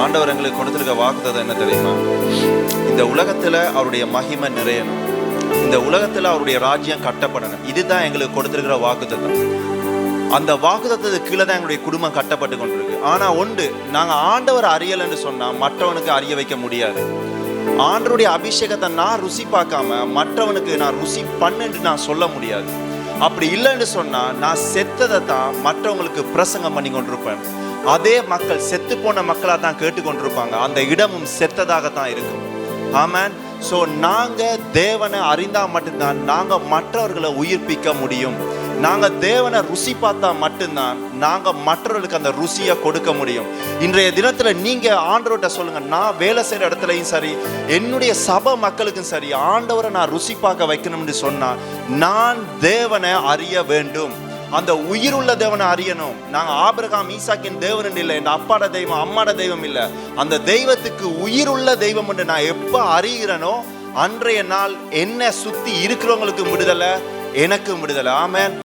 ஆண்டவர் எங்களுக்கு கொடுத்திருக்க வாக்குத்தத்தம் என்ன தெரியுமா? இந்த உலகத்துல அவருடைய மகிமை நிறையணும், இந்த உலகத்துல அவருடைய ராஜ்யம் கட்டப்படணும். இதுதான் எங்களுக்கு கொடுத்திருக்கிற வாக்குத்தத்தம். அந்த வாக்குத்தத்தத்துக்கு கீழே தான் எங்களுடைய குடும்பம் கட்டப்பட்டு கொண்டிருக்கு. ஆனா ஒன்று, நாங்க ஆண்டவர் அறியலைன்னு சொன்னா மற்றவனுக்கு அறிய வைக்க முடியாது. ஆண்டவருடைய அபிஷேகத்தை நான் ருசி பார்க்காம மற்றவனுக்கு நான் ருசி பண்ணுன்னு நான் சொல்ல முடியாது. அப்படி இல்லைன்னு சொன்னா நான் செத்ததை தான் மற்றவங்களுக்கு பிரசங்கம் பண்ணி கொண்டிருப்பேன். அதே மக்கள் செத்து போன மக்களாக தான் கேட்டுக்கொண்டிருப்பாங்க. அந்த இடமும் செத்ததாகத்தான் இருக்கும். ஆமென். ஸோ நாங்கள் தேவனை அறிந்தால் மட்டும்தான் நாங்கள் மற்றவர்களை உயிர்ப்பிக்க முடியும். நாங்கள் தேவனை ருசி பார்த்தா மட்டும்தான் நாங்கள் மற்றவர்களுக்கு அந்த ருசியை கொடுக்க முடியும். இன்றைய தினத்தில் நீங்கள் ஆண்டவர்கிட்ட சொல்லுங்கள், நான் வேலை செய்கிற இடத்துலையும் சரி, என்னுடைய சபை மக்களுக்கும் சரி, ஆண்டவரை நான் ருசி பார்க்க வைக்கணும்னு சொன்னால் நான் தேவனை அறிய வேண்டும். அந்த உயிருள்ள தேவனை அறியணும். நாங்கள் ஆபிரகாம் ஈசாக்கின் தேவன் இல்லை, என் அப்பாட தெய்வம் அம்மாட தெய்வம் இல்லை, அந்த தெய்வத்துக்கு உயிருள்ள தெய்வம் என்று நான் எப்போ அறிகிறேனோ அன்றைய நாள் என்னை சுற்றி இருக்கிறவங்களுக்கும் விடுதலை, எனக்கும் விடுதலை. ஆமென்.